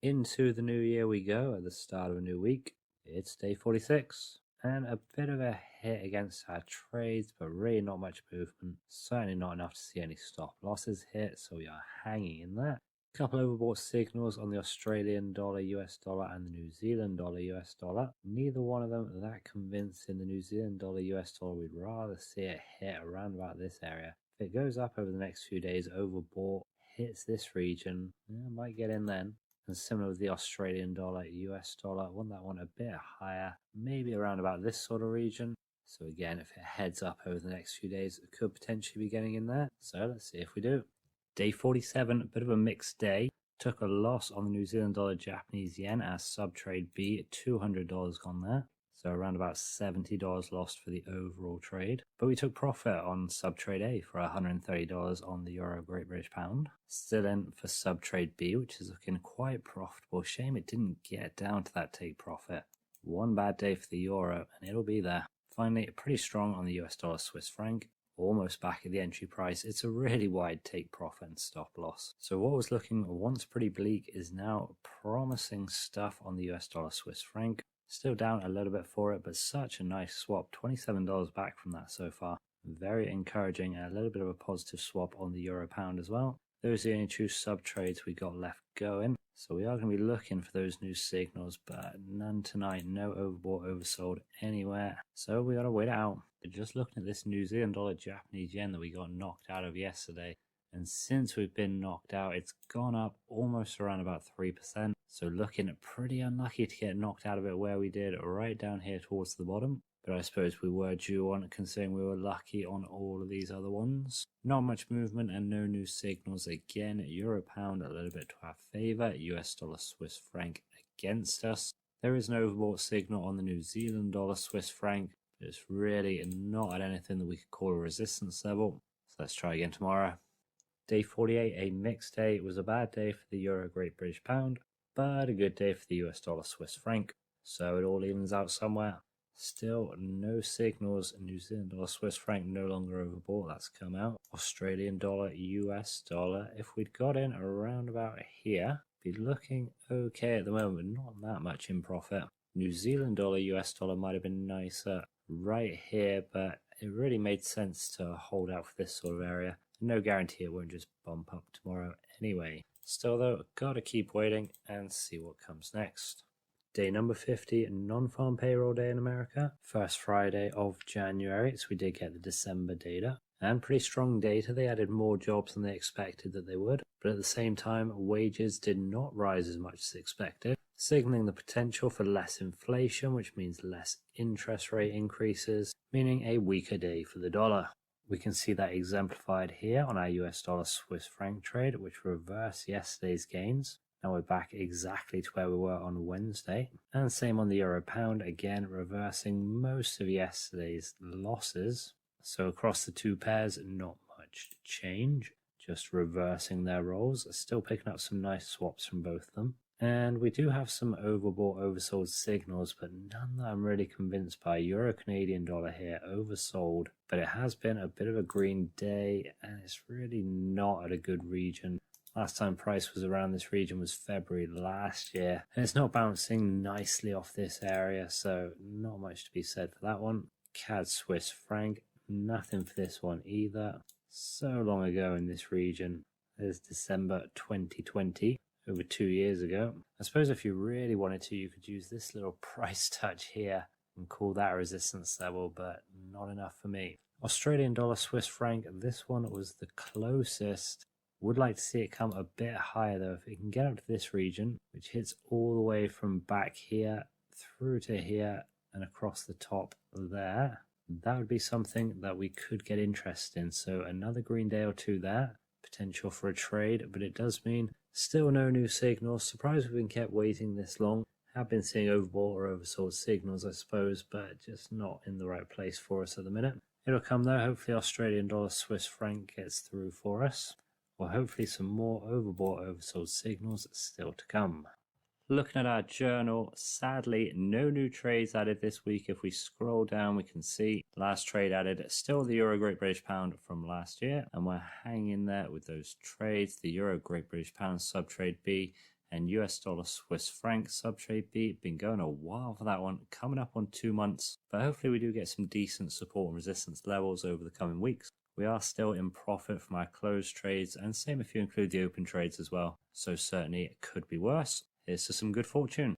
Into the new year we go at the start of a new week. It's day 46 and a bit of a hit against our trades, but really not much movement. Certainly not enough to see any stop losses hit, so we are hanging in there. A couple overbought signals on the Australian dollar, US dollar, and the New Zealand dollar, US dollar. Neither one of them that convincing. The New Zealand dollar, US dollar, we'd rather see it hit around about this area. If it goes up over the next few days, overbought, hits this region, might get in then. And similar with the Australian dollar, US dollar, I want that one a bit higher, maybe around about this sort of region. So again, if it heads up over the next few days, it could potentially be getting in there. So let's see if we do. Day 47, a bit of a mixed day. Took a loss on the New Zealand dollar, Japanese yen as sub-trade B, $200 gone there. So around about $70 lost for the overall trade. But we took profit on sub-trade A for $130 on the euro, Great British pound. Still in for sub-trade B, which is looking quite profitable. Shame it didn't get down to that take profit. One bad day for the euro and it'll be there. Finally, pretty strong on the US dollar, Swiss franc. Almost back at the entry price. It's a really wide take profit and stop loss. So what was looking once pretty bleak is now promising stuff on the US dollar, Swiss franc. Still down a little bit for it, but such a nice swap. $27 back from that so far. Very encouraging, and a little bit of a positive swap on the euro pound as well. Those are the only two sub trades we got left going. So we are going to be looking for those new signals, but none tonight. No overbought, oversold anywhere. So we got to wait it out. But just looking at this New Zealand dollar, Japanese yen that we got knocked out of yesterday. And since we've been knocked out, it's gone up almost around about 3%. So looking pretty unlucky to get knocked out of it where we did, right down here towards the bottom. But I suppose we were due on it considering we were lucky on all of these other ones. Not much movement and no new signals. Again, euro pound a little bit to our favour. US dollar, Swiss franc against us. There is an overbought signal on the New Zealand dollar, Swiss franc. But it's really not at anything that we could call a resistance level. So let's try again tomorrow. Day 48, a mixed day. It was a bad day for the euro, Great British pound, but a good day for the US dollar, Swiss franc. So it all evens out somewhere. Still no signals. New Zealand dollar, Swiss franc no longer overbought. That's come out. Australian dollar, US dollar. If we'd got in around about here, be looking okay at the moment. Not that much in profit. New Zealand dollar, US dollar might have been nicer right here, but it really made sense to hold out for this sort of area. No guarantee it won't just bump up tomorrow anyway. Still though, gotta keep waiting and see what comes next. Day number 50, non-farm payroll day in America. First Friday of January, so we did get the December data. And pretty strong data. They added more jobs than they expected that they would. But at the same time, wages did not rise as much as expected, signaling the potential for less inflation, which means less interest rate increases, meaning a weaker day for the dollar. We can see that exemplified here on our US dollar Swiss franc trade, which reversed yesterday's gains. Now we're back exactly to where we were on Wednesday. And same on the euro pound, again reversing most of yesterday's losses. So across the two pairs, not much change, just reversing their roles. Still picking up some nice swaps from both of them. And we do have some overbought, oversold signals, but none that I'm really convinced by. Euro Canadian dollar here, oversold. But it has been a bit of a green day, and it's really not at a good region. Last time price was around this region was February last year. And it's not bouncing nicely off this area, so not much to be said for that one. CAD Swiss franc, nothing for this one either. So long ago in this region. There's December 2020. Over 2 years ago. I suppose if you really wanted to, you could use this little price touch here and call that a resistance level, but not enough for me. Australian dollar, Swiss franc, this one was the closest. Would like to see it come a bit higher though. If it can get up to this region, which hits all the way from back here through to here and across the top there, that would be something that we could get interested in. So another green day or two there. Potential for a trade, but it does mean still no new signals. Surprised we've been kept waiting this long. Have been seeing overbought or oversold signals, I suppose, but just not in the right place for us at the minute. It'll come though. Hopefully Australian dollar, Swiss franc gets through for us. Or hopefully some more overbought, oversold signals still to come. Looking at our journal, sadly, no new trades added this week. If we scroll down, we can see last trade added still the Euro Great British Pound from last year. And we're hanging there with those trades. The Euro Great British Pound sub-trade B And US dollar Swiss franc sub-trade beat. Been going a while for that one, coming up on 2 months. But hopefully we do get some decent support and resistance levels over the coming weeks. We are still in profit from our closed trades, and same if you include the open trades as well. So certainly it could be worse. Here's to some good fortune.